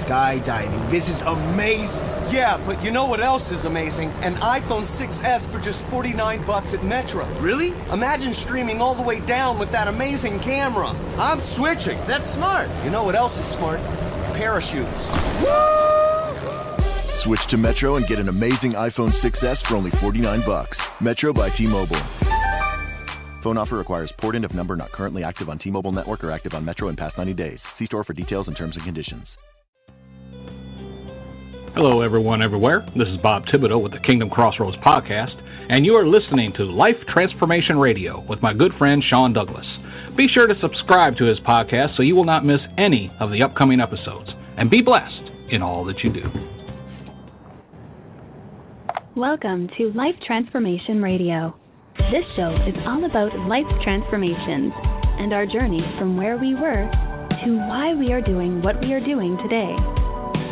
skydiving. This is amazing. Yeah, but you know what else is amazing? An iPhone 6S for just $49 at Metro. Really? Imagine streaming all the way down with that amazing camera. I'm switching. That's smart. You know what else is smart? Parachutes. Switch to Metro and get an amazing iPhone 6S for only $49. Metro by T-Mobile. Phone offer requires port-in of number not currently active on T-Mobile network or active on Metro in past 90 days. See store for details and terms and conditions. Hello, everyone, everywhere. This is Bob Thibodeau with the Kingdom Crossroads podcast, and you are listening to Life Transformation Radio with my good friend Sean Douglas. Be sure to subscribe to his podcast so you will not miss any of the upcoming episodes, and be blessed in all that you do. Welcome to Life Transformation Radio. This show is all about life transformations and our journey from where we were to why we are doing what we are doing today.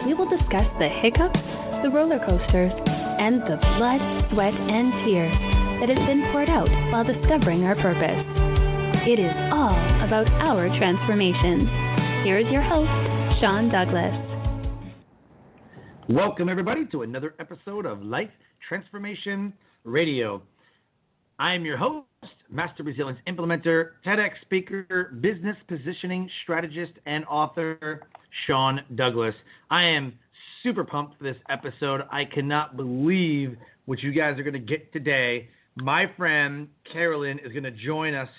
We will discuss the hiccups, the roller coasters, and the blood, sweat, and tears that has been poured out while discovering our purpose. It is all about our transformations. Here is your host, Sean Douglas. Welcome, everybody, to another episode of Life Transformation Radio. I am your host, Master Resilience Implementer, TEDx speaker, business positioning strategist, and author, Sean Douglas. I am super pumped for this episode. I cannot believe what you guys are going to get today. My friend, Carolyn, is going to join us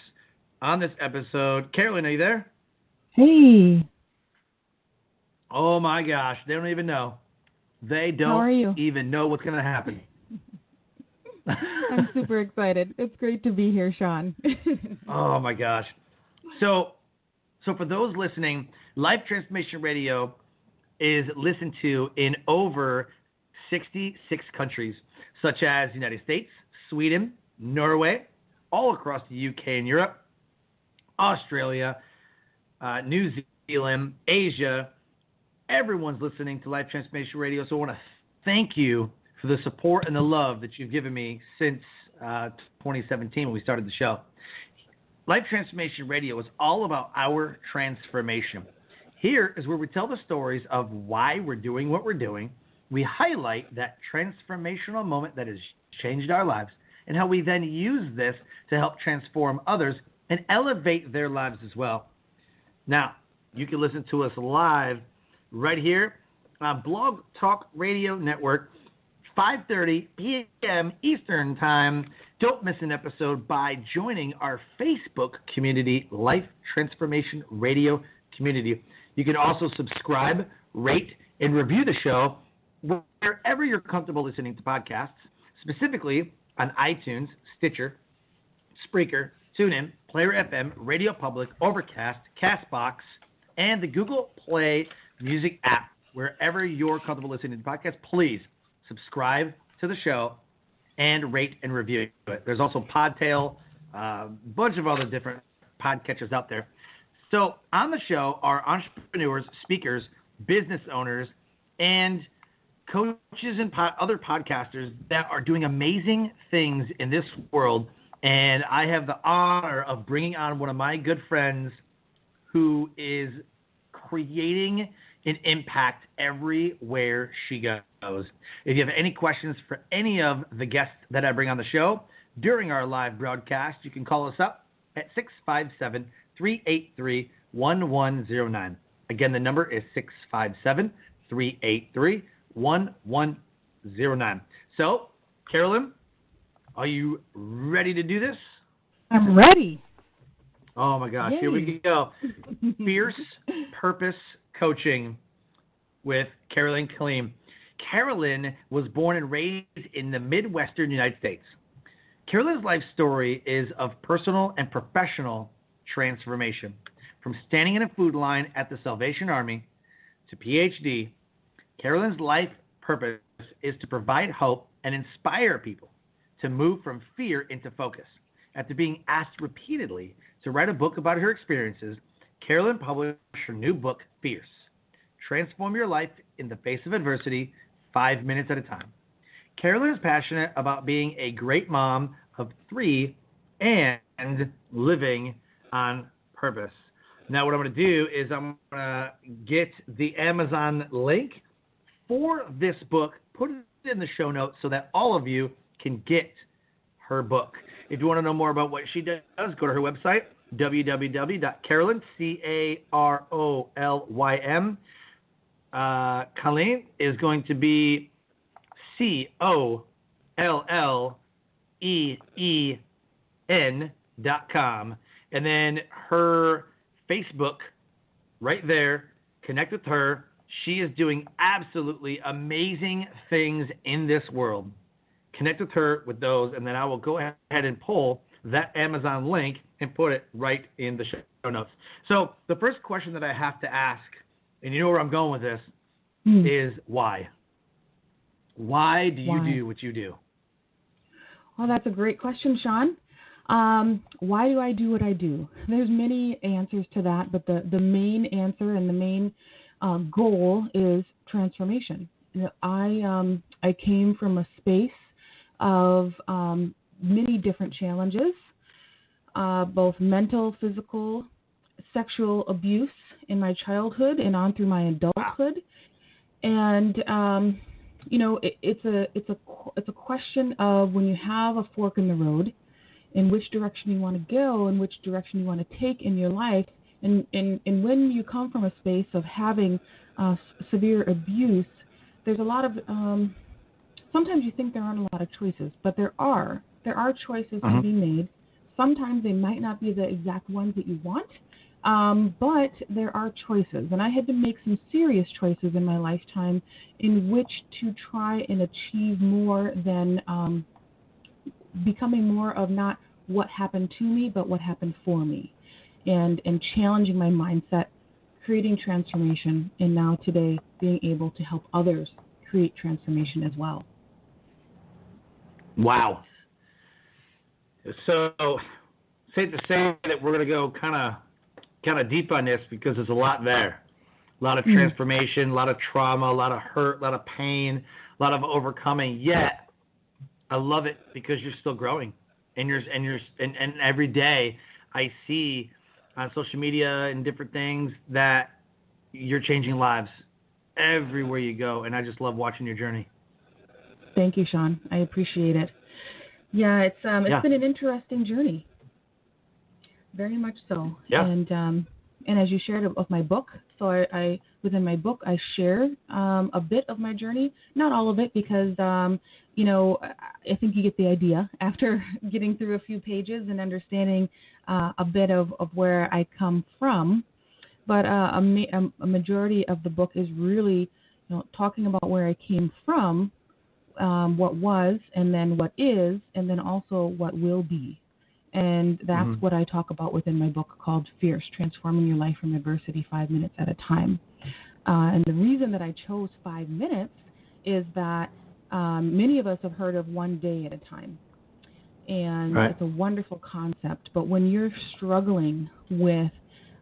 on this episode. Carolyn, are you there? Hey. Oh, my gosh. They don't even know. They don't even know what's going to happen. I'm super excited. It's great to be here, Sean. Oh, my gosh. So for those listening, Life Transformation Radio is listened to in over 66 countries, such as the United States, Sweden, Norway, all across the UK and Europe, Australia, New Zealand, Asia. Everyone's listening to Life Transformation Radio, so I want to thank you for the support and the love that you've given me since 2017 when we started the show. Life Transformation Radio is all about our transformation. Here is where we tell the stories of why we're doing what we're doing. We highlight that transformational moment that has changed our lives and how we then use this to help transform others and elevate their lives as well. Now, you can listen to us live right here on Blog Talk Radio Network, 5:30 p.m. Eastern Time. Don't miss an episode by joining our Facebook community, Life Transformation Radio Community. You can also subscribe, rate, and review the show wherever you're comfortable listening to podcasts, specifically on iTunes, Stitcher, Spreaker, TuneIn, Player FM, Radio Public, Overcast, CastBox, and the Google Play Music app. Wherever you're comfortable listening to podcasts, please subscribe to the show and rate and review it. There's also Podtail, a bunch of other different podcatchers out there. So on the show are entrepreneurs, speakers, business owners, and coaches and other podcasters that are doing amazing things in this world. And I have the honor of bringing on one of my good friends who is creating an impact everywhere she goes. If you have any questions for any of the guests that I bring on the show during our live broadcast, you can call us up at 657-383-1109. Again, the number is 657-383-1109. So, Carolyn, are you ready to do this? I'm ready. Oh, my gosh. Yay. Here we go. Fierce Purpose Coaching with Carolyn Colleen. Carolyn was born and raised in the Midwestern United States. Carolyn's life story is of personal and professional transformation. From standing in a food line at the Salvation Army to PhD, Carolyn's life purpose is to provide hope and inspire people to move from fear into focus. After being asked repeatedly to write a book about her experiences, Carolyn published her new book, Fierce. Transform your life in the face of adversity, 5 minutes at a time. Carolyn is passionate about being a great mom of 3 and living on purpose. Now, what I'm going to do is I'm going to get the Amazon link for this book, put it in the show notes so that all of you can get her book. If you want to know more about what she does, go to her website, www.carolyn, Carolyn, Colleen is going to be COLLEEN.com. And then her Facebook, right there, connect with her. She is doing absolutely amazing things in this world. Connect with her with those, and then I will go ahead and pull that Amazon link and put it right in the show notes. So the first question that I have to ask, and you know where I'm going with this, is why? Why do you do what you do? Well, that's a great question, Sean. Why do I do what I do? There's many answers to that, but the main answer and the main goal is transformation. I came from a space of many different challenges, both mental, physical, sexual abuse in my childhood and on through my adulthood. And it's a question of when you have a fork in the road, in which direction you want to go and which direction you want to take in your life. And when you come from a space of having severe abuse, there's a lot of sometimes you think there aren't a lot of choices, but there are choices to be made. Sometimes they might not be the exact ones that you want, but there are choices. And I had to make some serious choices in my lifetime in which to try and achieve more than becoming more of not what happened to me, but what happened for me. And challenging my mindset, creating transformation, and now today being able to help others create transformation as well. Wow. So, safe to say that we're going to go kind of deep on this because there's a lot there. A lot of transformation, a lot of trauma, a lot of hurt, a lot of pain, a lot of overcoming. Yet, I love it because you're still growing, and every day I see on social media and different things that you're changing lives everywhere you go, and I just love watching your journey. Thank you, Sean. I appreciate it. Yeah, it's been an interesting journey. Very much so. Yeah. And as you shared with my book, so I within my book I share a bit of my journey, not all of it, because I think you get the idea after getting through a few pages and understanding a bit of where I come from. But a majority of the book is really talking about where I came from, what was, and then what is, and then also what will be. And that's what I talk about within my book called Fierce, Transforming Your Life from Adversity 5 Minutes at a Time. And the reason that I chose 5 minutes is that many of us have heard of 1 day at a time. And It's a wonderful concept. But when you're struggling with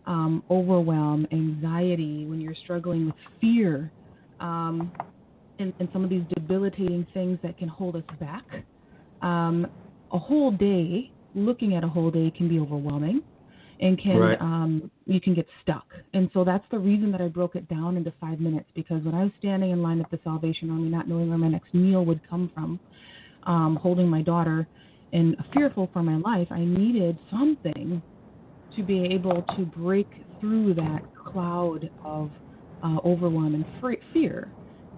overwhelm, anxiety, when you're struggling with fear, and some of these debilitating things that can hold us back, a whole day, looking at a whole day can be overwhelming and you can get stuck. And so that's the reason that I broke it down into 5 minutes, because when I was standing in line at the Salvation Army, not knowing where my next meal would come from, holding my daughter and fearful for my life, I needed something to be able to break through that cloud of overwhelm and fear.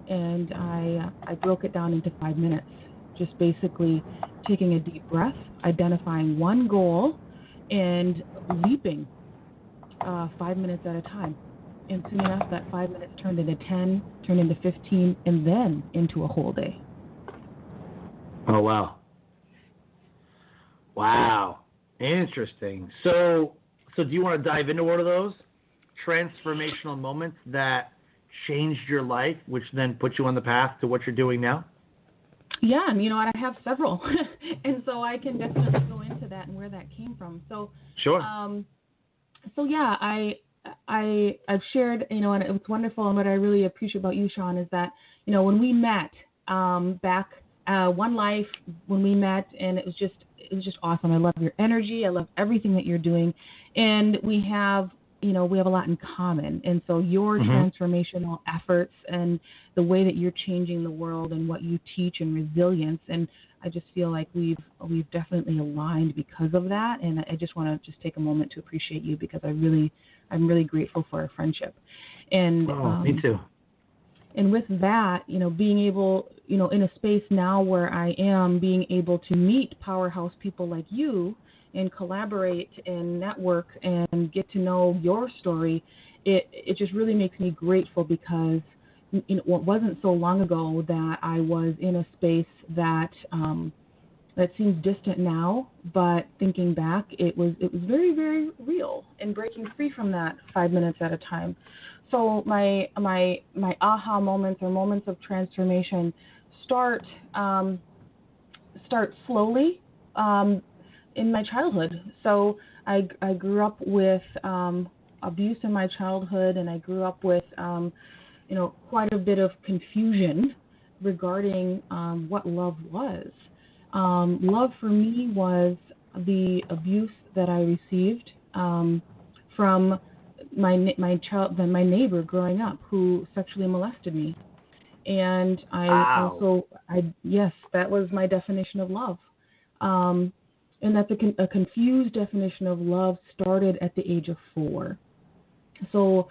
And I broke it down into 5 minutes, just basically taking a deep breath, identifying one goal, and leaping 5 minutes at a time. And soon enough, that 5 minutes turned into 10, turned into 15, and then into a whole day. Oh, wow. Wow. Interesting. So do you want to dive into one of those transformational moments that changed your life, which then put you on the path to what you're doing now? Yeah, and I have several, and so I can definitely go into that and where that came from. So sure. I've shared, and it's wonderful, and what I really appreciate about you, Sean, is that when we met back One Life, when we met, and it was just awesome. I love your energy. I love everything that you're doing, and we have we have a lot in common. And so your transformational efforts and the way that you're changing the world and what you teach and resilience, and I just feel like we've definitely aligned because of that. And I just want to just take a moment to appreciate you, because I'm really grateful for our friendship. And me too. And with that, being able, in a space now where I am being able to meet powerhouse people like you and collaborate and network and get to know your story, it just really makes me grateful, because it wasn't so long ago that I was in a space that that seems distant now, but thinking back, it was very, very real, and breaking free from that 5 minutes at a time. So my aha moments or moments of transformation start slowly in my childhood. So I grew up with abuse in my childhood, and I grew up with quite a bit of confusion regarding what love was. Love for me was the abuse that I received from my neighbor growing up, who sexually molested me. And yes, that was my definition of love. And that's a confused definition of love started at the age of 4. So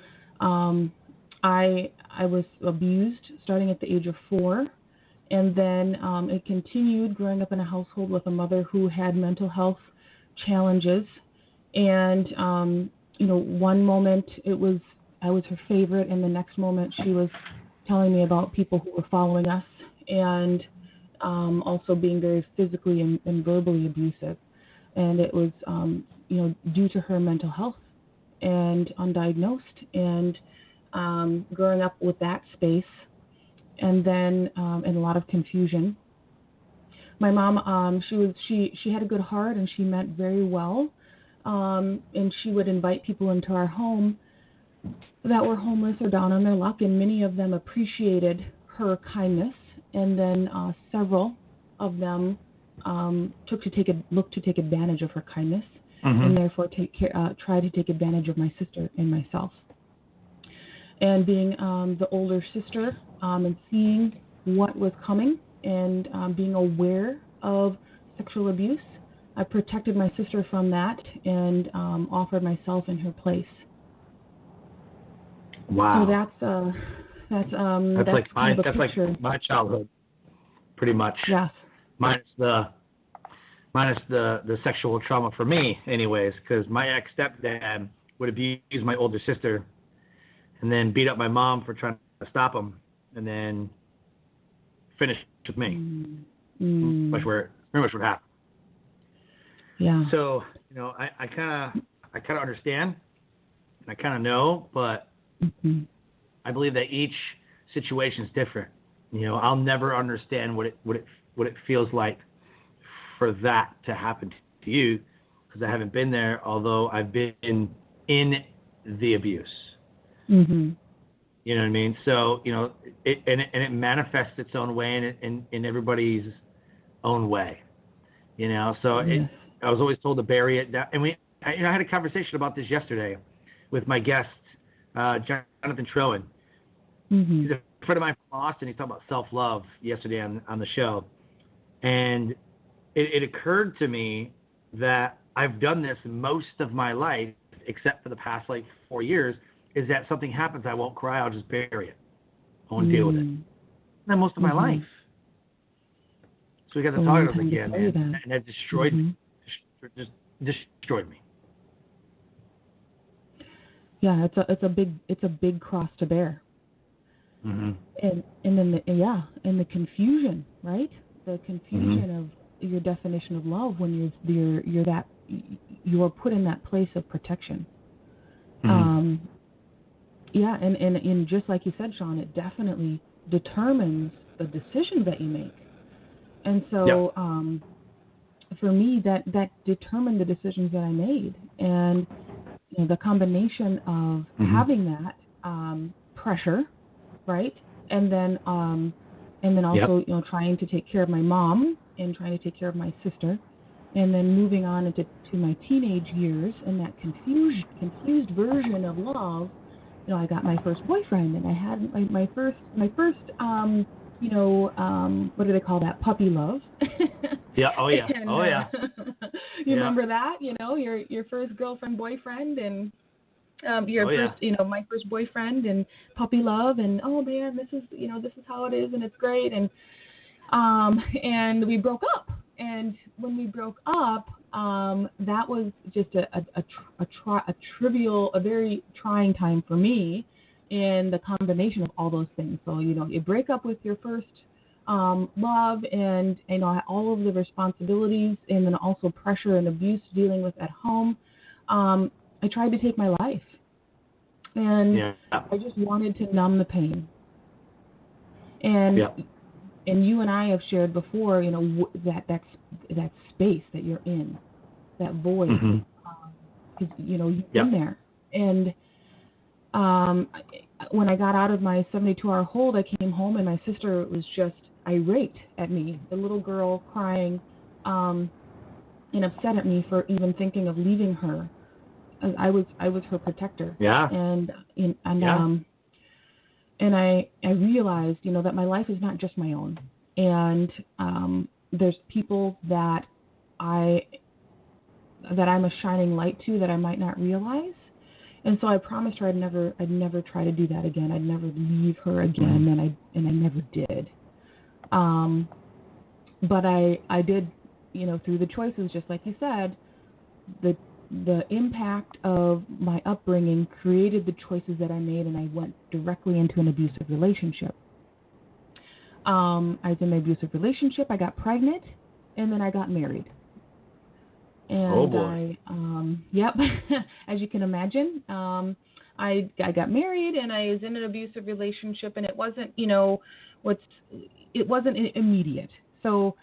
I was abused starting at the age of 4, and then it continued growing up in a household with a mother who had mental health challenges. And one moment I was her favorite, and the next moment she was telling me about people who were following us, and also being very physically and verbally abusive. And it was due to her mental health and undiagnosed, and growing up with that space, and then and a lot of confusion. My mom, she had a good heart, and she meant very well, and she would invite people into our home that were homeless or down on their luck, and many of them appreciated her kindness, and then several of them looked to take advantage of her kindness, and therefore try to take advantage of my sister and myself. And being the older sister, and seeing what was coming, and being aware of sexual abuse, I protected my sister from that, and offered myself in her place. Wow. So that's like my childhood, pretty much. Yes. Minus the sexual trauma for me, anyways, because my ex-stepdad would abuse my older sister, and then beat up my mom for trying to stop him, and then finish with me. Pretty much what happened. Yeah. So I kind of understand, and I kind of know, but I believe that each situation is different. I'll never understand what it feels like for that to happen to you, because I haven't been there, although I've been in the abuse. You know what I mean? So it manifests its own way in everybody's own way. So I was always told to bury it down. And I had a conversation about this yesterday with my guest, Jonathan Trowan. He's a friend of mine from Austin. He's talking about self-love yesterday on the show. And it occurred to me that I've done this most of my life, except for the past 4 years, is that something happens, I won't cry, I'll just bury it. I won't deal with it. And then most of my life. So we got to talk about it again, and that destroyed me. Just destroyed me. Yeah, it's a big cross to bear. And then the confusion, right? The confusion of your definition of love when you're put in that place of protection. And just like you said, Sean, it definitely determines the decisions that you make. And so for me, that determined the decisions that I made. And the combination of having that pressure, right? And then also, trying to take care of my mom and trying to take care of my sister And then moving on into my teenage years and that confused version of love, I got my first boyfriend, and I had my first what do they call that? Puppy love. Yeah. Oh yeah. And, oh yeah. You remember that? Your first girlfriend, boyfriend, and my first boyfriend and puppy love, and oh man, this is how it is, and it's great, and we broke up. And when we broke up, that was just a very trying time for me, in the combination of all those things. So, you break up with your first love, and all of the responsibilities, and then also pressure and abuse dealing with at home. I tried to take my life, and I just wanted to numb the pain. And and you and I have shared before, that space that you're in, that void, because you've been there. And when I got out of my 72-hour hold, I came home, and my sister was just irate at me, the little girl crying, and upset at me for even thinking of leaving her. I was her protector. Yeah. And I realized, that my life is not just my own, and there's people that I'm a shining light to that I might not realize. And so I promised her I'd never try to do that again. I'd never leave her again, and I never did. But I did, through the choices, just like you said, the impact of my upbringing created the choices that I made, and I went directly into an abusive relationship. I was in an abusive relationship. I got pregnant, and then I got married. And oh boy. As you can imagine, I got married, and I was in an abusive relationship, and it wasn't, it wasn't immediate. So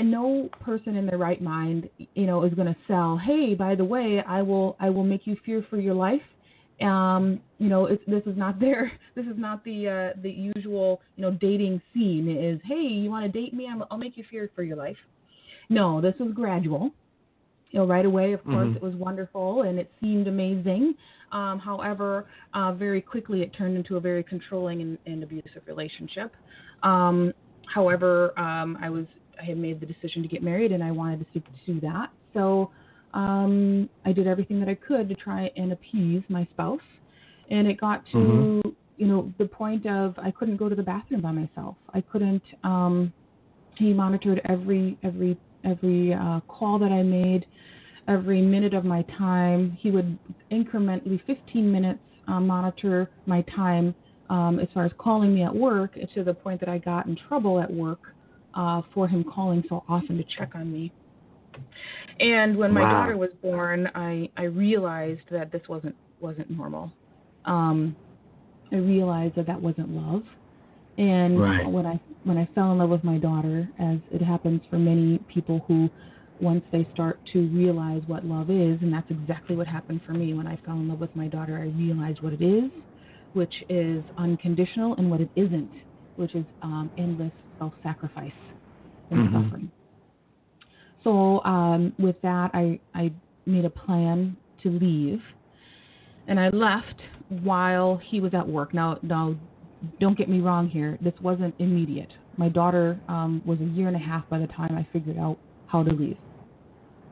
no person in their right mind, is going to sell, hey, by the way, I will make you fear for your life. This is not the usual, dating scene is, hey, you want to date me? I'll make you fear for your life. No, this was gradual. Right away, of course, it was wonderful, and it seemed amazing. However, very quickly it turned into a very controlling and abusive relationship. However, I had made the decision to get married, and I wanted to do that. So I did everything that I could to try and appease my spouse. And it got to, the point of I couldn't go to the bathroom by myself. I couldn't. He monitored every call that I made, every minute of my time. He would incrementally, 15 minutes, monitor my time as far as calling me at work, to the point that I got in trouble at work for him calling so often to check on me. And when my daughter was born, I realized that this wasn't normal. I realized that wasn't love. And when I fell in love with my daughter, as it happens for many people who, once they start to realize what love is, and that's exactly what happened for me. When I fell in love with my daughter, I realized what it is, which is unconditional, and what it isn't, which is endless self-sacrifice and suffering. So with that, I made a plan to leave, and I left while he was at work. Now, don't get me wrong here. This wasn't immediate. My daughter was a year and a half by the time I figured out how to leave.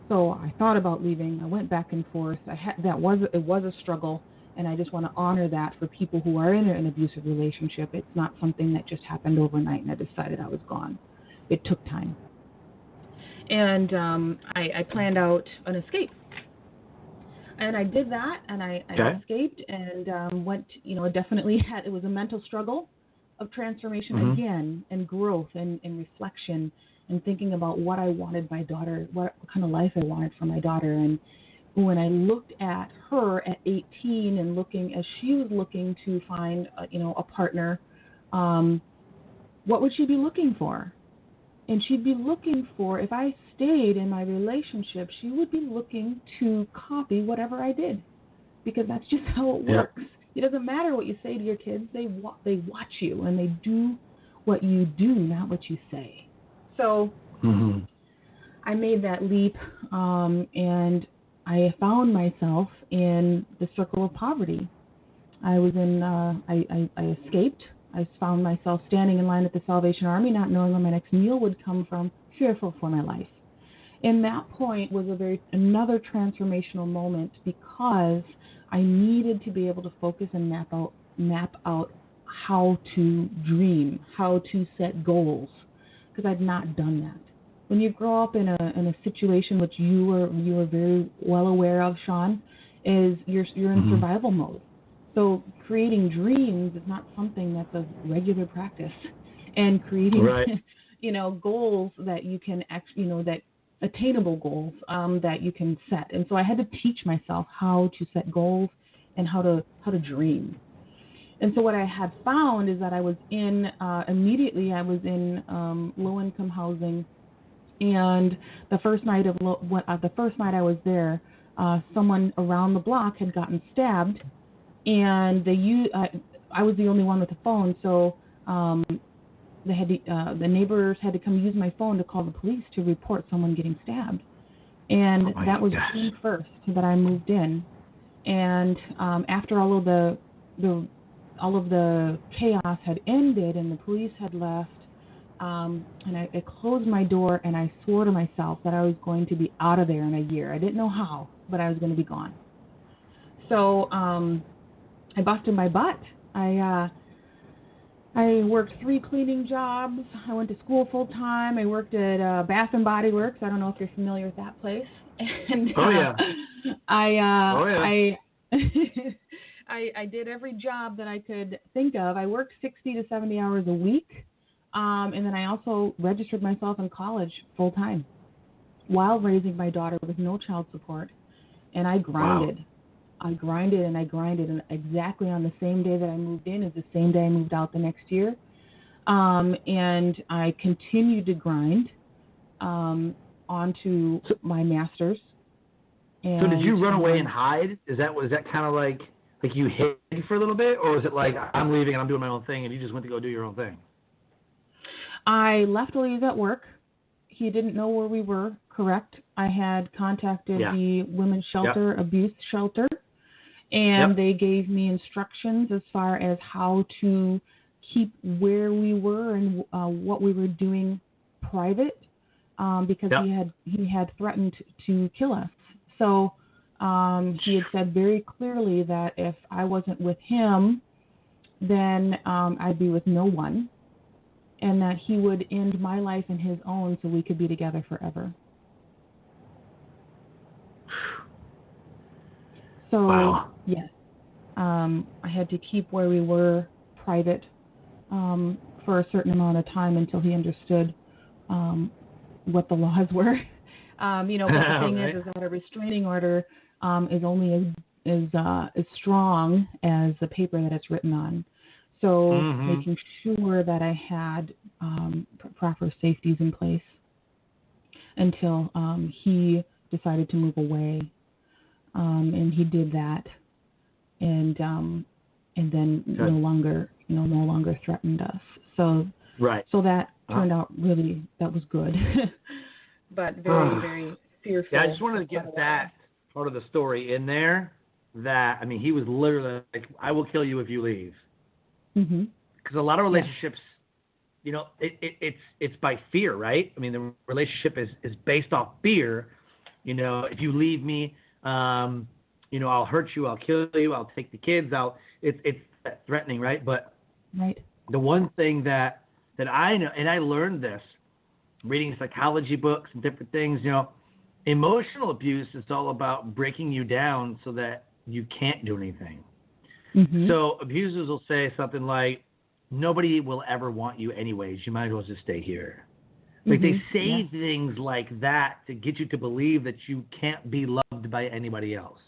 So I thought about leaving. I went back and forth. It was a struggle, and I just want to honor that for people who are in an abusive relationship. It's not something that just happened overnight, and I decided I was gone. It took time. And I planned out an escape. And I did that, and I escaped, and went, definitely it was a mental struggle of transformation again, and growth, and reflection, and thinking about what I wanted my daughter, what kind of life I wanted for my daughter. And when I looked at her at 18, and looking as she was looking to find, a partner, what would she be looking for? And she'd be looking for, if I stayed in my relationship, she would be looking to copy whatever I did, because that's just how it works. It doesn't matter what you say to your kids. They watch you, and they do what you do, not what you say. So I made that leap, and I found myself in the circle of poverty. I was in, I escaped. I found myself standing in line at the Salvation Army, not knowing where my next meal would come from, fearful for my life. And that point was another transformational moment because I needed to be able to focus and map out how to dream, how to set goals, because I'd not done that. When you grow up in a situation which you were very well aware of, Sean, is you're in survival mode. So creating dreams is not something that's a regular practice, and creating goals that you can that attainable goals that you can set. And so I had to teach myself how to set goals and how to dream. And so what I had found is that I was in low income housing, and the first night I was there, someone around the block had gotten stabbed, and I was the only one with a phone, so the neighbors had to come use my phone to call the police to report someone getting stabbed. And that was June 1st that I moved in. And after all of the chaos had ended and the police had left, and I closed my door and I swore to myself that I was going to be out of there in a year. I didn't know how, but I was going to be gone. So I busted my butt. I worked 3 cleaning jobs. I went to school full time. I worked at Bath and Body Works. I don't know if you're familiar with that place. And I did every job that I could think of. I worked 60 to 70 hours a week, and then I also registered myself in college full time while raising my daughter with no child support. And I grinded. Wow. I grinded, and exactly on the same day that I moved in is the same day I moved out the next year. And I continued to grind onto my master's. And, so did you run away and hide? Was that kind of like you hid for a little bit, or was it like I'm leaving and I'm doing my own thing and you just went to go do your own thing? I left Louise at work. He didn't know where we were, correct? I had contacted the women's shelter, abuse shelter, and they gave me instructions as far as how to keep where we were and what we were doing private, because he had threatened to kill us. So he had said very clearly that if I wasn't with him, then I'd be with no one, and that he would end my life and his own so we could be together forever. So, yes, I had to keep where we were private for a certain amount of time until he understood what the laws were. But the thing is that a restraining order is only as strong as the paper that it's written on. So making sure that I had proper safeties in place until he decided to move away. And he did that, and then no longer threatened us. So that turned out that was good, but very very fearful. Yeah, I just wanted to get that part of the story in there. That he was literally like, "I will kill you if you leave," because a lot of relationships, it's by fear, right? The relationship is based off fear. If you leave me. I'll hurt you, I'll kill you, I'll take the kids, it's threatening, right? But the one thing that I know, and I learned this reading psychology books and different things, emotional abuse is all about breaking you down so that you can't do anything. So abusers will say something like, nobody will ever want you anyways, you might as well just stay here. Like they say things like that to get you to believe that you can't be loved by anybody else.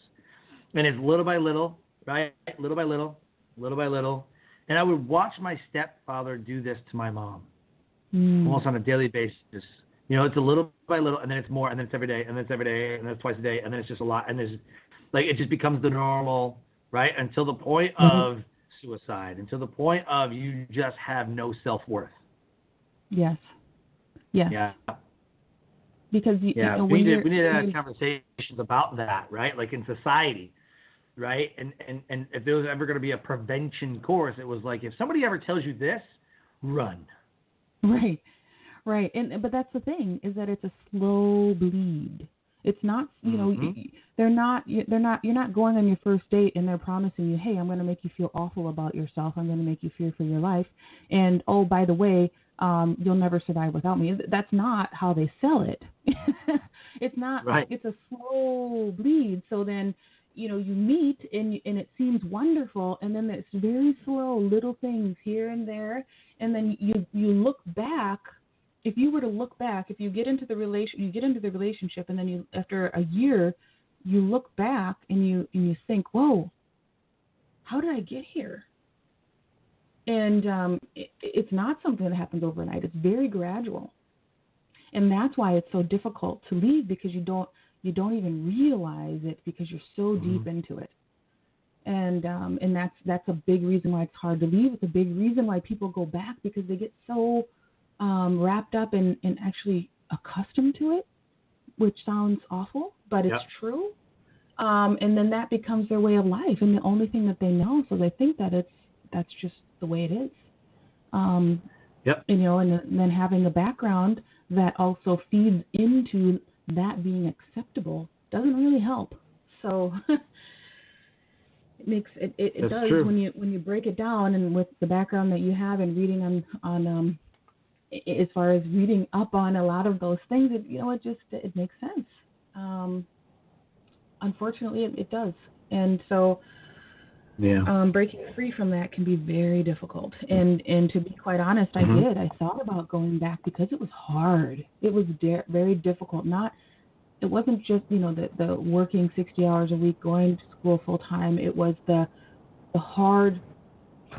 And it's little by little, right? Little by little. And I would watch my stepfather do this to my mom almost on a daily basis. It's a little by little, and then it's more, and then it's every day, and then it's every day, and then it's twice a day, and then it's just a lot. And there's it just becomes the normal, right? Until the point of suicide, until the point of you just have no self-worth. Yes. Yeah. Because you know, we need to have conversations about that, right? Like in society, right? And if there was ever going to be a prevention course, it was like, if somebody ever tells you this, run. Right. But that's the thing, is that it's a slow bleed. It's not, you know, you're not going on your first date and they're promising you, hey, I'm going to make you feel awful about yourself. I'm going to make you fear for your life. And, oh, by the way, you'll never survive without me. That's not how they sell it. It's not. Right. It's a slow bleed. So then, you know, you meet and it seems wonderful, and then it's very slow, little things here and there, and then you look back. If you were to look back, if you get into the relationship, and then you, after a year, you look back and you think, whoa, how did I get here? And it's not something that happens overnight. It's very gradual, and that's why it's so difficult to leave, because you don't even realize it, because you're so deep into it. And that's a big reason why it's hard to leave. It's a big reason why people go back, because they get so wrapped up and actually accustomed to it, which sounds awful, but it's true. And then that becomes their way of life, and the only thing that they know. So they think that that's just the way it is. You know, and then having a background that also feeds into that being acceptable doesn't really help. So it does true. when you break it down, and with the background that you have and reading on as far as reading up on a lot of those things, it makes sense. Unfortunately, it does. And so breaking free from that can be very difficult. And to be quite honest, I did. I thought about going back because it was hard. It was very difficult. It wasn't just, you know, the working 60 hours a week, going to school full time. It was the hard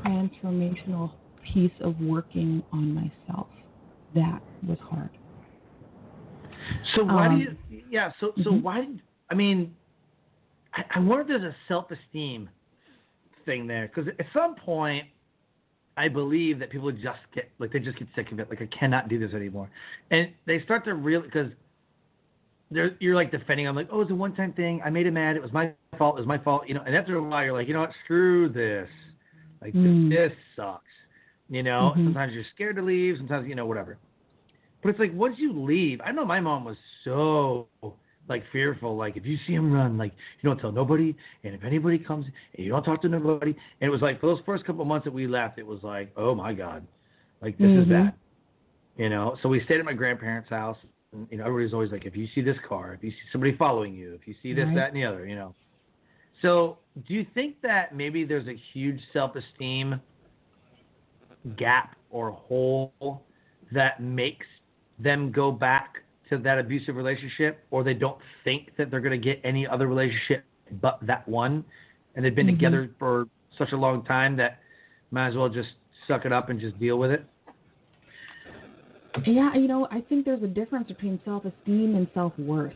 transformational piece of working on myself. That was hard. So why do you? Yeah. So why? I mean, I wonder if there's a self-esteem thing there, because at some point, I believe that people just get sick of it. Like, I cannot do this anymore, and they start to because you're like defending. I'm like, oh, it's a one-time thing. I made him mad. It was my fault. It was my fault. You know, and after a while, you're like, you know what? Screw this. Like, this sucks. You know, sometimes you're scared to leave. Sometimes, you know, whatever. But it's like, once you leave, I know my mom was so, like, fearful. Like, if you see him run, like, you don't tell nobody. And if anybody comes, and you don't talk to nobody. And it was like, for those first couple of months that we left, it was like, oh, my God. Like, this is bad. You know, so we stayed at my grandparents' house. And, you know, everybody's always like, if you see this car, if you see somebody following you, if you see this, that, and the other, you know. So do you think that maybe there's a huge self-esteem gap or hole that makes them go back to that abusive relationship, or they don't think that they're going to get any other relationship but that one, and they've been together for such a long time that might as well just suck it up and just deal with it? Yeah, you know, I think there's a difference between self-esteem and self-worth.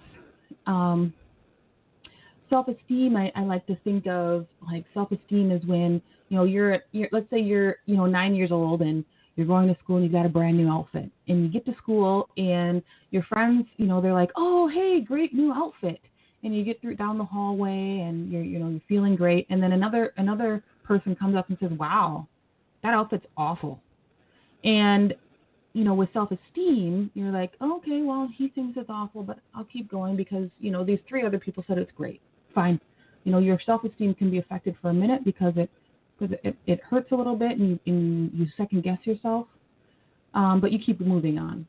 Self-esteem, I like to think of, like, self-esteem is when, you know, let's say you're, you know, 9 years old and you're going to school and you got a brand new outfit, and you get to school and your friends, you know, they're like, oh, hey, great new outfit. And you get down the hallway and you're feeling great. And then another person comes up and says, wow, that outfit's awful. And, you know, with self-esteem, you're like, okay, well, he thinks it's awful, but I'll keep going because, you know, these 3 other people said it's great. Fine. You know, your self-esteem can be affected for a minute because it hurts a little bit and you second guess yourself, but you keep moving on.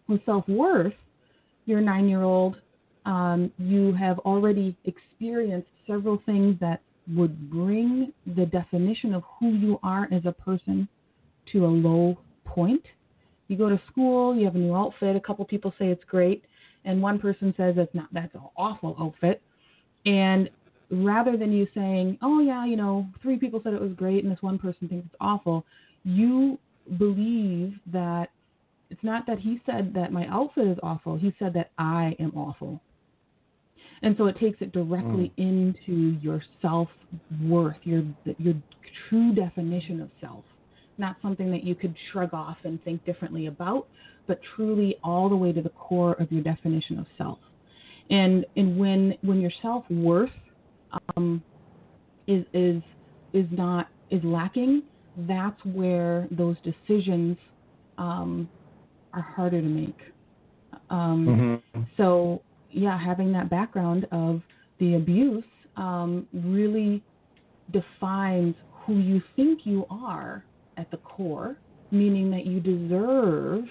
With self-worth, you're a 9-year-old. You have already experienced several things that would bring the definition of who you are as a person to a low point. You go to school, you have a new outfit, a couple people say it's great, and one person says that's an awful outfit. And rather than you saying, oh, yeah, you know, 3 people said it was great and this one person thinks it's awful, you believe that it's not that he said that my outfit is awful. He said that I am awful. And so it takes it directly into your self-worth, your true definition of self. not something that you could shrug off and think differently about, but truly all the way to the core of your definition of self. And when your self-worth is lacking, that's where those decisions are harder to make. So yeah, having that background of the abuse really defines who you think you are at the core, meaning that you deserve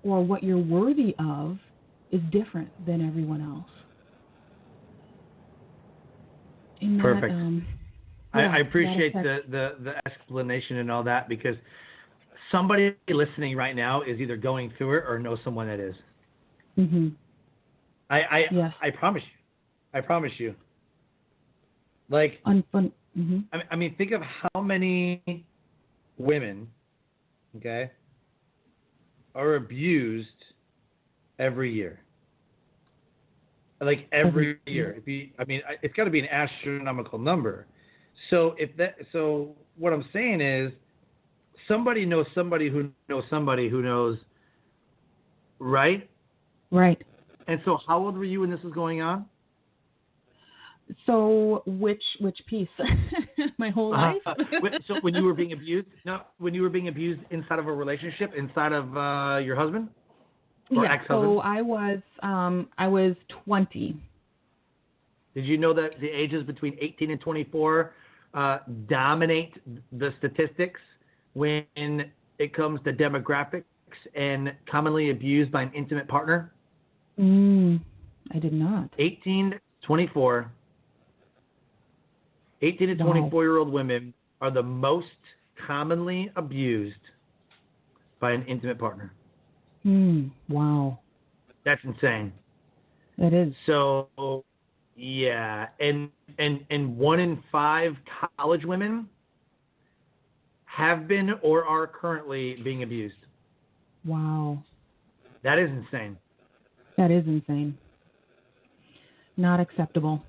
or what you're worthy of is different than everyone else. And Perfect. That, I appreciate the explanation and all that, because somebody listening right now is either going through it or knows someone that is. Mm-hmm. Yes. I promise you. I promise you. Like, mm-hmm. I mean, think of how many women, okay, are abused every year. Like every year. It's got to be an astronomical number. So what I'm saying is, somebody knows somebody who knows somebody who knows, right? Right. And so, how old were you when this was going on? So which piece? My whole life? So when you were being abused? No, when you were being abused inside of a relationship, inside of your husband or ex-husband? So I was 20. Did you know that the ages between 18 and 24 dominate the statistics when it comes to demographics and commonly abused by an intimate partner? I did not. 18 to 24. 18 to 24-year-old women are the most commonly abused by an intimate partner. Wow. That's insane. It is. So, yeah, and 1 in 5 college women have been or are currently being abused. Wow. That is insane. That is insane. Not acceptable.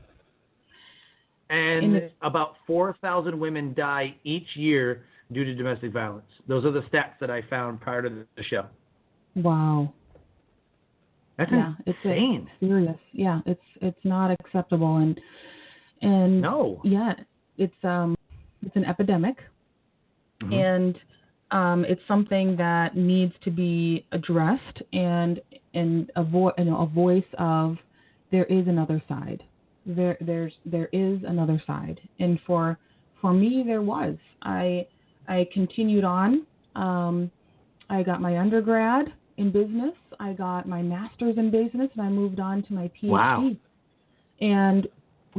And about 4,000 women die each year due to domestic violence. Those are the stats that I found prior to the show. Wow. That's insane. It's serious. Yeah, it's not acceptable, and no. Yeah, it's an epidemic, and it's something that needs to be addressed, and a voice of there is another side. There is another side, and for me there was. I continued on. I got my undergrad in business. I got my master's in business, and I moved on to my PhD. Wow. And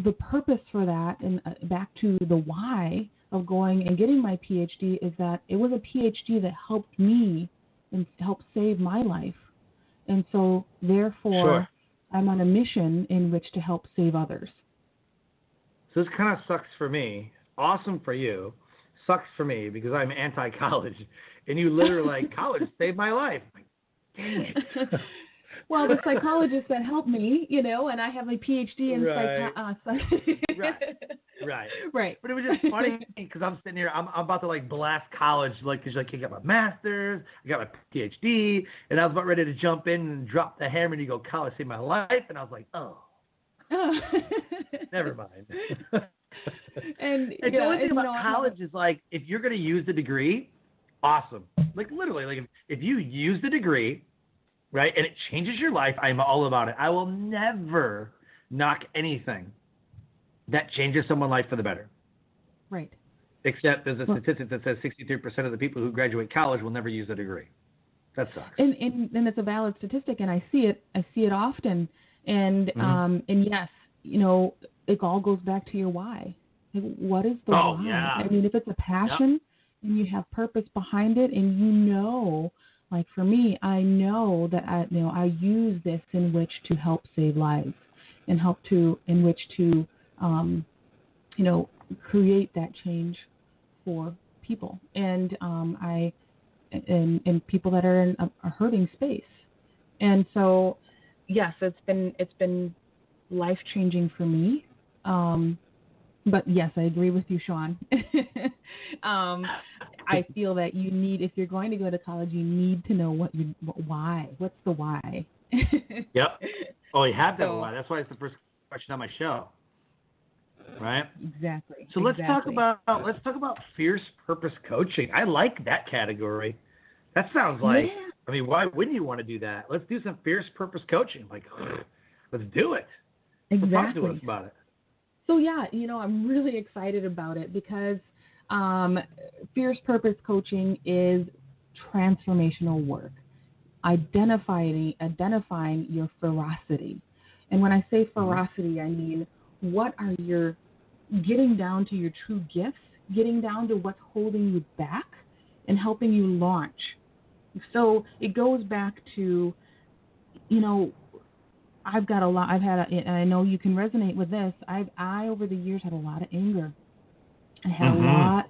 the purpose for that, and back to the why of going and getting my PhD, is that it was a PhD that helped me and helped save my life. And so, therefore, I'm on a mission in which to help save others. So this kind of sucks for me. Awesome for you. Sucks for me because I'm anti-college. And you literally like, college saved my life. Like, dang it. Well, the psychologist that helped me, and I have my PhD in psychology. Right. But it was just funny because I'm sitting here, I'm about to like blast college, like, because like, I got my master's, I got my PhD, and I was about ready to jump in and drop the hammer and you go, college saved my life, and I was like, oh. Never mind. And the only thing about college is like, if you're going to use the degree, awesome. Like literally, like if you use the degree, right, and it changes your life, I'm all about it. I will never knock anything that changes someone's life for the better. Right. Except there's a statistic that says 63% of the people who graduate college will never use a degree. That sucks. And it's a valid statistic, and I see it often. And and yes, it all goes back to your why. Like, what is the why? Yeah. I mean, if it's a passion and you have purpose behind it, and like for me, I know that I use this in which to help save lives, and in which to create that change for people, and people that are in a hurting space. And so, yes, it's been life changing for me. But yes, I agree with you, Sean. I feel that you need, if you're going to go to college, you need to know why. What's the why? Yep. Oh, you have to have a why. That's why it's the first question on my show. Right? Exactly. So let's talk about fierce purpose coaching. I like that category. That sounds like, I mean, why wouldn't you want to do that? Let's do some fierce purpose coaching. Like, let's do it. Exactly. So talk to us about it. So yeah, I'm really excited about it because fierce purpose coaching is transformational work. Identifying your ferocity. And when I say ferocity, I mean what are your getting down to your true gifts, getting down to what's holding you back and helping you launch. So it goes back to, I've got a lot, and I know you can resonate with this. I over the years had a lot of anger. I had a lot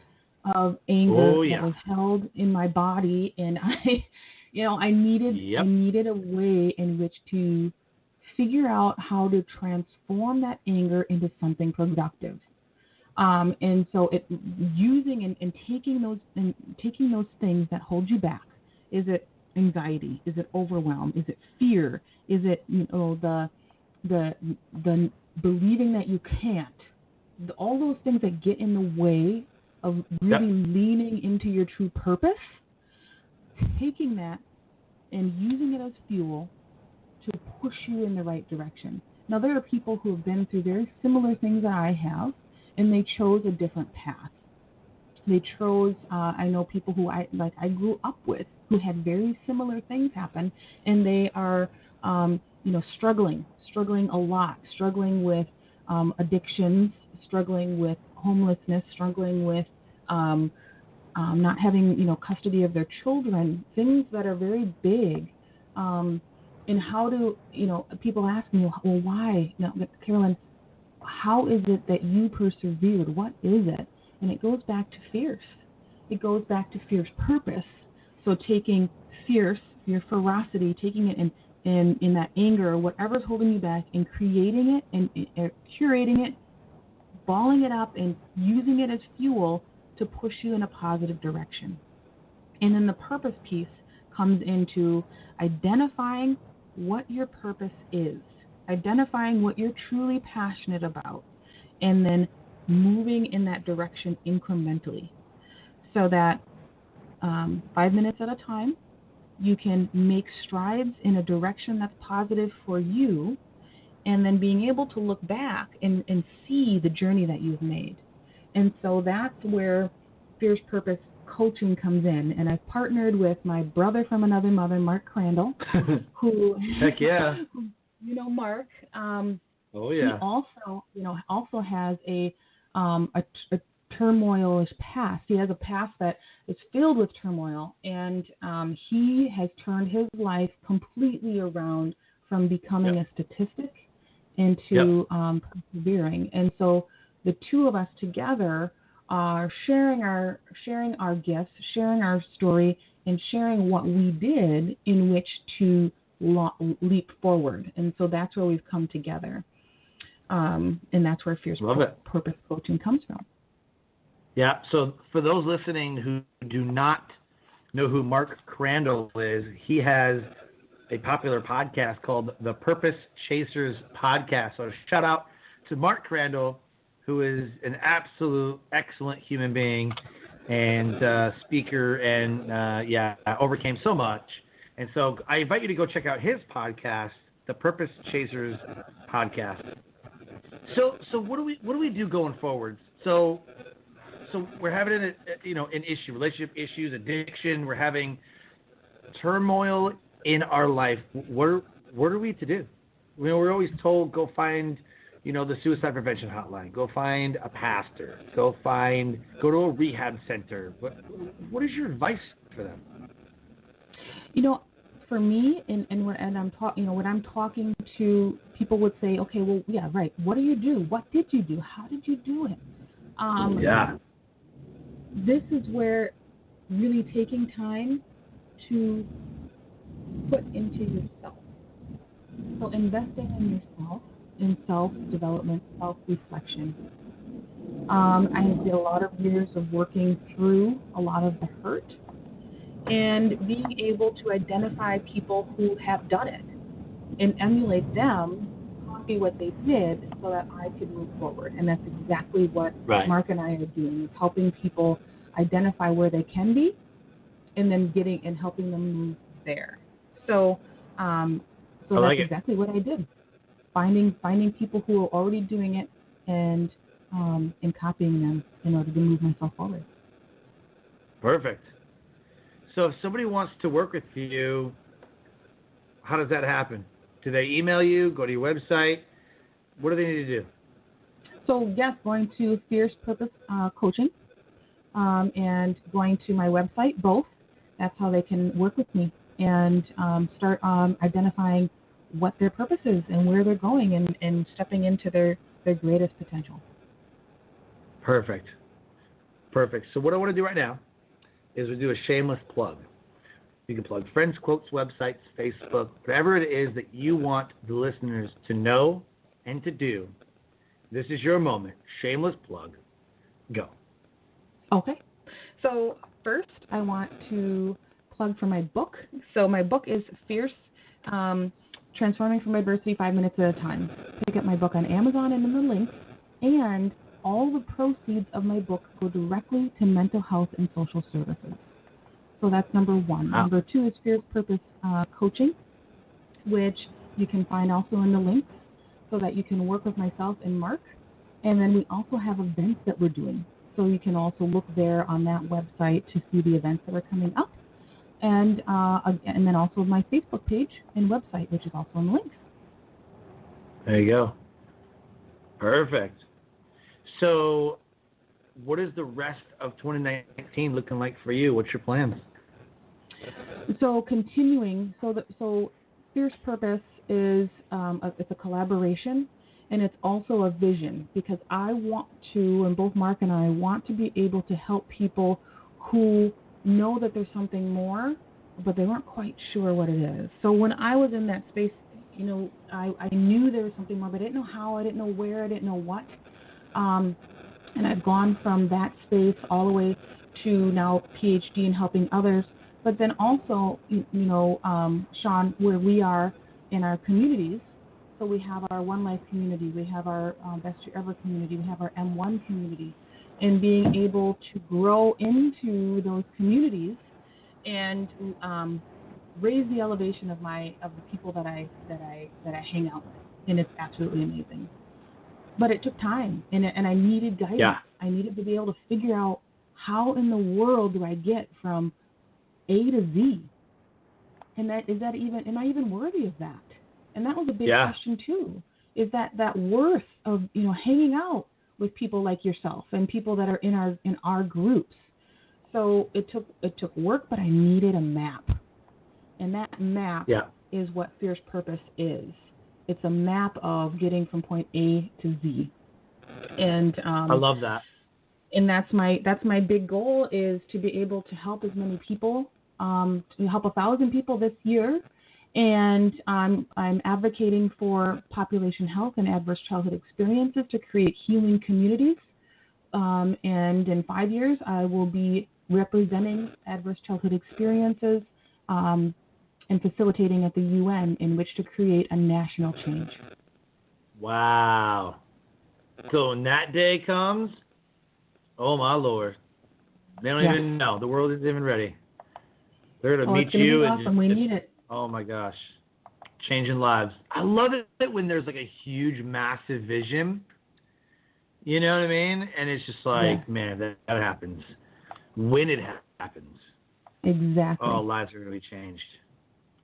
of anger that was held in my body, and I needed a way in which to figure out how to transform that anger into something productive. And so using and taking those things that hold you back. Is it anxiety? Is it overwhelm? Is it fear? Is it the believing that you can't? All those things that get in the way of really leaning into your true purpose. Taking that and using it as fuel to push you in the right direction. Now, there are people who have been through very similar things that I have, and they chose a different path. They chose, I know people who I grew up with who had very similar things happen, and they are, struggling a lot, struggling with addictions, struggling with homelessness, struggling with not having, custody of their children, things that are very big. And how do, people ask me, well, why? Now, Carolyn, how is it that you persevered? What is it? And it goes back to fierce. It goes back to fierce purpose. So taking fierce, your ferocity, taking it in that anger or whatever's holding you back and creating it and curating it, balling it up and using it as fuel to push you in a positive direction. And then the purpose piece comes into identifying what your purpose is, identifying what you're truly passionate about, and then moving in that direction incrementally so that 5 minutes at a time, you can make strides in a direction that's positive for you, and then being able to look back and see the journey that you've made. And so that's where Fierce Purpose coaching comes in. And I've partnered with my brother from another mother, Mark Crandall, who, heck yeah, Mark. Oh yeah. He also has a turmoilish past. He has a past that is filled with turmoil, and he has turned his life completely around from becoming a statistic into persevering. And so the two of us together are sharing our gifts, sharing our story, and sharing what we did in which to leap forward. And so that's where we've come together. And that's where Fierce Purpose Coaching comes from. Yeah, so for those listening who do not know who Mark Crandall is, he has a popular podcast called the Purpose Chasers Podcast. So shout out to Mark Crandall, who is an absolute excellent human being and speaker and, overcame so much. And so I invite you to go check out his podcast, the Purpose Chasers Podcast. So what do we do going forward? So we're having an issue, relationship issues, addiction. We're having turmoil in our life. What are we to do? We're always told go find, the suicide prevention hotline. Go find a pastor. Go to a rehab center. What is your advice for them? For me, when I'm talking to people, would say, okay, well, yeah, right. What do you do? What did you do? How did you do it? This is where really taking time to put into yourself. So investing in yourself, in self-development, self-reflection. I did a lot of years of working through a lot of the hurt and being able to identify people who have done it and emulate them, copy what they did so that I could move forward. And that's exactly what Mark and I are doing, is helping people identify where they can be and then helping them move there. So that's exactly what I did. Finding people who are already doing it and copying them in order to move myself forward. Perfect. So if somebody wants to work with you, how does that happen? Do they email you, go to your website? What do they need to do? So yes, going to Fierce Purpose Coaching and going to my website, both. That's how they can work with me and start identifying what their purpose is and where they're going and stepping into their greatest potential. Perfect. So what I want to do right now is we do a shameless plug. You can plug friends, quotes, websites, Facebook, whatever it is that you want the listeners to know and to do. This is your moment. Shameless plug. Go. Okay. So first, I want to plug for my book. So my book is Fierce, Transforming from Adversity 5 Minutes at a Time. Pick up my book on Amazon and in the link. And all the proceeds of my book go directly to mental health and social services. So that's number one. Wow. Number two is Fierce Purpose Coaching, which you can find also in the links so that you can work with myself and Mark. And then we also have events that we're doing. So you can also look there on that website to see the events that are coming up. And then also my Facebook page and website, which is also in the links. There you go. Perfect. So what is the rest of 2019 looking like for you? What's your plans? So continuing, so Fierce Purpose is it's a collaboration, and it's also a vision, because I want to, and both Mark and I want to be able to help people who know that there's something more, but they weren't quite sure what it is. So when I was in that space, I knew there was something more, but I didn't know how, I didn't know where, I didn't know what. And I've gone from that space all the way to now PhD and helping others. But then also, Sean, where we are in our communities, so we have our One Life community, we have our Best Year Ever community, we have our M1 community, and being able to grow into those communities and raise the elevation of the people that I hang out with, and it's absolutely amazing. But it took time, and I needed guidance. Yeah. I needed to be able to figure out how in the world do I get from A to Z, and am I even worthy of that? And that was a big question too. Is that worth of hanging out with people like yourself and people that are in our groups? So it took work, but I needed a map, and that map is what Fierce Purpose is. It's a map of getting from point A to Z, and I love that. And that's my big goal, is to be able to help as many people, to help 1,000 people this year, and I'm advocating for population health and adverse childhood experiences to create healing communities. And in 5 years, I will be representing adverse childhood experiences and facilitating at the UN, in which to create a national change. Wow. So when that day comes, oh my Lord, they don't even know. The world isn't even ready. They're going to meet you. And we need it. Oh my gosh. Changing lives. I love it when there's like a huge, massive vision. You know what I mean? And it's just like, man, that happens. When it happens. Exactly. Oh, lives are going to be changed.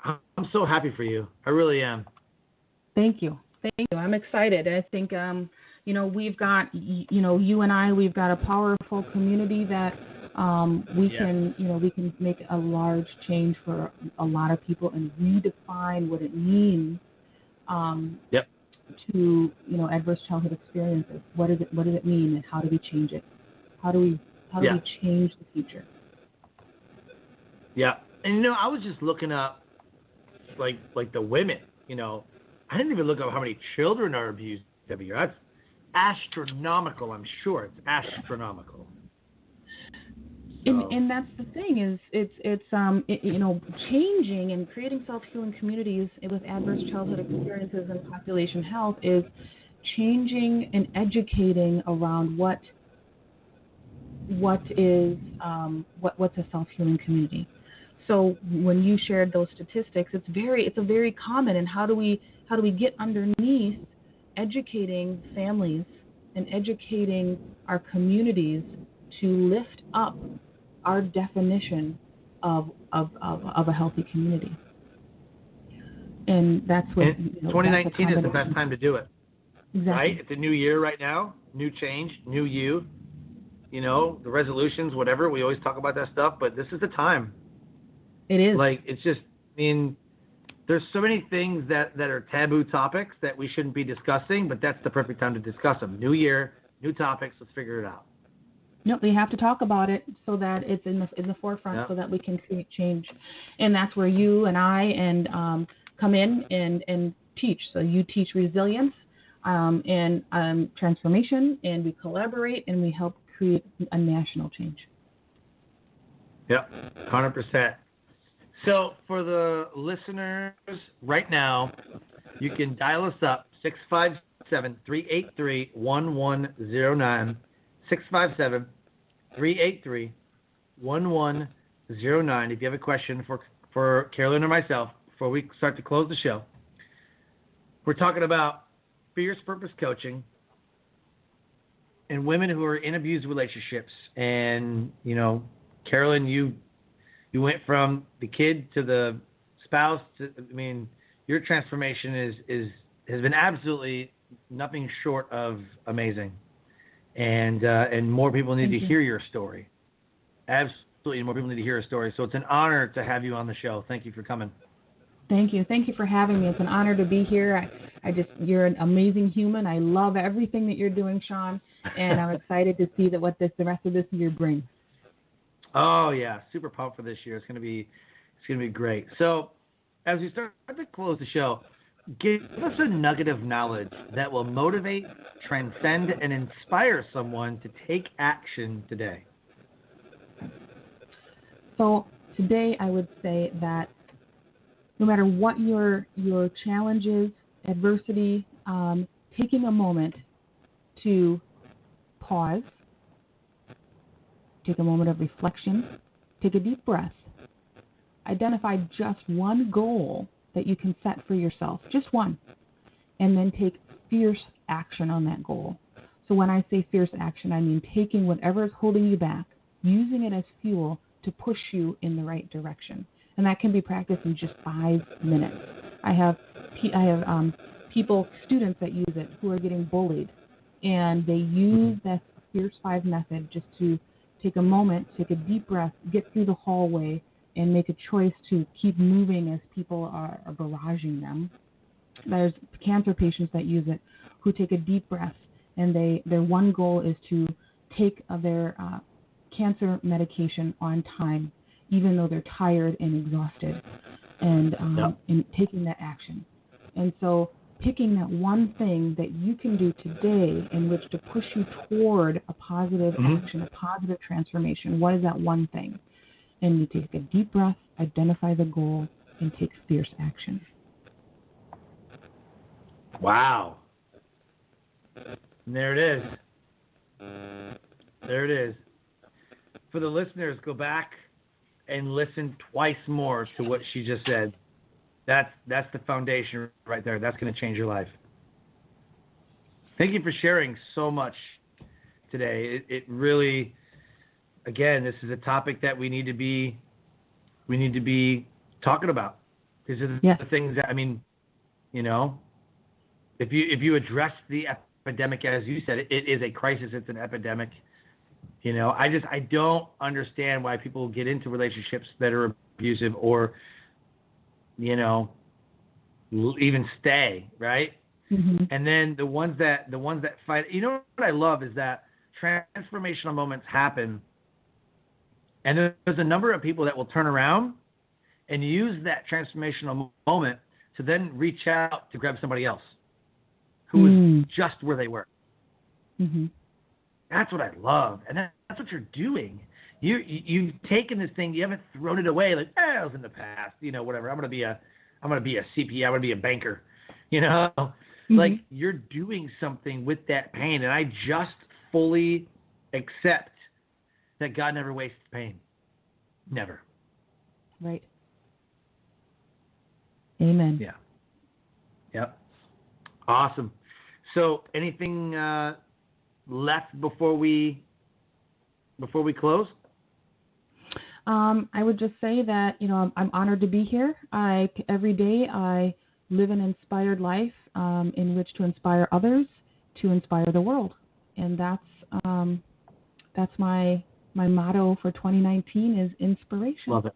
I'm so happy for you. I really am. Thank you. I'm excited. I think, we've got, you and I, we've got a powerful community that we can make a large change for a lot of people and redefine what it means to, adverse childhood experiences. What does it mean, and how do we change it? How do we change the future? Yeah. And, I was just looking up, like the women, I didn't even look up how many children are abused every year. astronomical. I'm sure it's astronomical. So. And that's the thing is it's changing and creating self-healing communities with adverse childhood experiences and population health is changing and educating around what's a self-healing community. So when you shared those statistics, it's a very common. And how do we get underneath educating families and educating our communities to lift up our definition of a healthy community? And that's what 2019 is the best time to do it. Exactly. Right? It's a new year right now, new change, new you. The resolutions, whatever. We always talk about that stuff, but this is the time. It is. It's just, there's so many things that are taboo topics that we shouldn't be discussing, but that's the perfect time to discuss them. New year, new topics, let's figure it out. No, we have to talk about it so that it's in the forefront, so that we can create change. And that's where you and I come in and teach. So you teach resilience and transformation, and we collaborate and we help create a national change. Yep, 100%. So for the listeners right now, you can dial us up, 657-383-1109, 657-383-1109. If you have a question for Carolyn or myself before we start to close the show. We're talking about fierce purpose coaching and women who are in abusive relationships. And, Carolyn, you went from the kid to the spouse to, your transformation has been absolutely nothing short of amazing. And more people need to hear your story. Absolutely, more people need to hear your story. So it's an honor to have you on the show. Thank you for coming. Thank you. Thank you for having me. It's an honor to be here. You're an amazing human. I love everything that you're doing, Sean, and I'm excited to see the rest of this year brings. Oh yeah, super pumped for this year. It's gonna be great. So, as we start to close the show, give us a nugget of knowledge that will motivate, transcend, and inspire someone to take action today. So today, I would say that no matter what your challenges, adversity, taking a moment to pause, take a moment of reflection, take a deep breath, identify just one goal that you can set for yourself, just one, and then take fierce action on that goal. So when I say fierce action, I mean taking whatever is holding you back, using it as fuel to push you in the right direction. And that can be practiced in just 5 minutes. I have students that use it who are getting bullied, and they use that Fierce 5 method just to take a moment, take a deep breath, get through the hallway, and make a choice to keep moving as people are barraging them. There's cancer patients that use it who take a deep breath, and their one goal is to take their cancer medication on time, even though they're tired and exhausted, and taking that action. And so picking that one thing that you can do today in which to push you toward a positive action, a positive transformation. What is that one thing? And you take a deep breath, identify the goal, and take fierce action. Wow. There it is. There it is. For the listeners, go back and listen twice more to what she just said. That's the foundation right there. That's going to change your life. Thank you for sharing so much today. It really, again, this is a topic that we need to be talking about. These are the things that, if you address the epidemic, as you said, it is a crisis. It's an epidemic. I don't understand why people get into relationships that are abusive or, even stay, right? Mm-hmm. And then the ones that fight. What I love is that transformational moments happen, and there's a number of people that will turn around and use that transformational moment to then reach out to grab somebody else who was just where they were. Mm-hmm. That's what I love, and that's what you're doing. You've taken this thing, you haven't thrown it away like, it was in the past, whatever. I'm gonna be a CPA, I'm gonna be a banker, Mm-hmm. Like you're doing something with that pain, and I just fully accept that God never wastes pain, never. Right. Amen. Yeah. Yep. Awesome. So, anything left before we close? I would just say that, I'm honored to be here. Every day I live an inspired life in which to inspire others, to inspire the world. And that's my motto for 2019 is inspiration. Love it.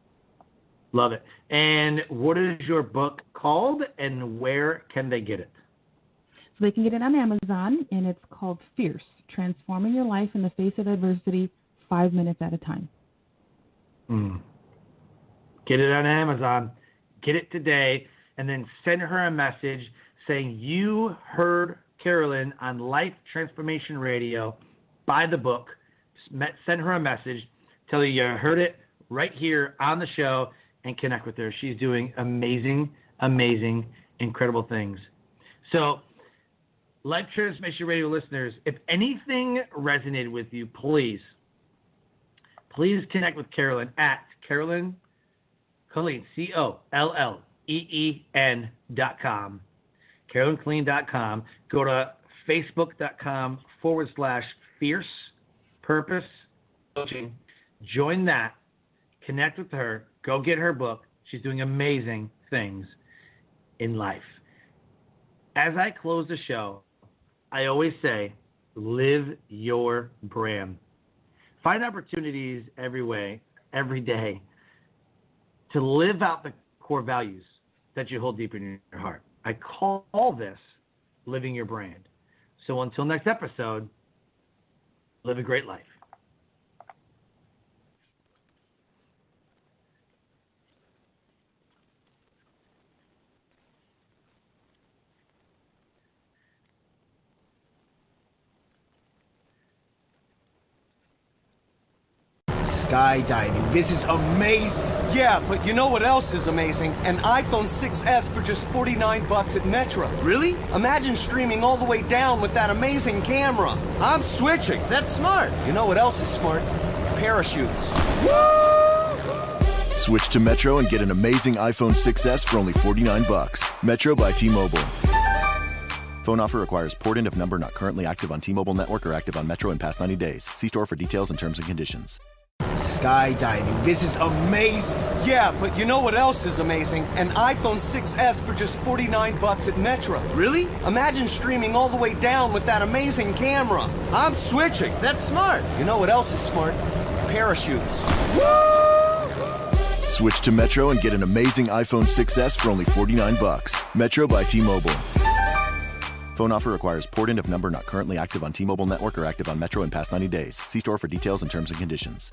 Love it. And what is your book called, and where can they get it? So they can get it on Amazon, and it's called Fierce, Transforming Your Life in the Face of Adversity, 5 minutes at a time. Get it on Amazon. Get it today, and then send her a message saying you heard Carolyn on Life Transformation Radio. Buy the book. Send her a message. Tell her you heard it right here on the show, and connect with her. She's doing amazing, amazing, incredible things. So, Life Transformation Radio listeners, if anything resonated with you, please connect with Carolyn at Carolyn Colleen, COLLEEN.com, CarolynColleen.com. Go to Facebook.com/Fierce Purpose Coaching. Join that. Connect with her. Go get her book. She's doing amazing things in life. As I close the show, I always say, live your brand. Find opportunities every day, to live out the core values that you hold deep in your heart. I call this living your brand. So until next episode, live a great life. Skydiving. This is amazing. Yeah, but you know what else is amazing? An iPhone 6S for just $49 at Metro. Really? Imagine streaming all the way down with that amazing camera. I'm switching. That's smart. You know what else is smart? Parachutes. Switch to Metro and get an amazing iPhone 6S for only $49. Metro by T-Mobile. Phone offer requires port in of number not currently active on T-Mobile network or active on Metro in past 90 days. See store for details and terms and conditions. Skydiving. This is amazing. Yeah, but you know what else is amazing? An iPhone 6S for just $49 at Metro. Really? Imagine streaming all the way down with that amazing camera. I'm switching. That's smart. You know what else is smart? Parachutes. Switch to Metro and get an amazing iPhone 6S for only $49. Metro by T-Mobile. Phone offer requires port in of number not currently active on T-Mobile network or active on Metro in past 90 days. See store for details and terms and conditions.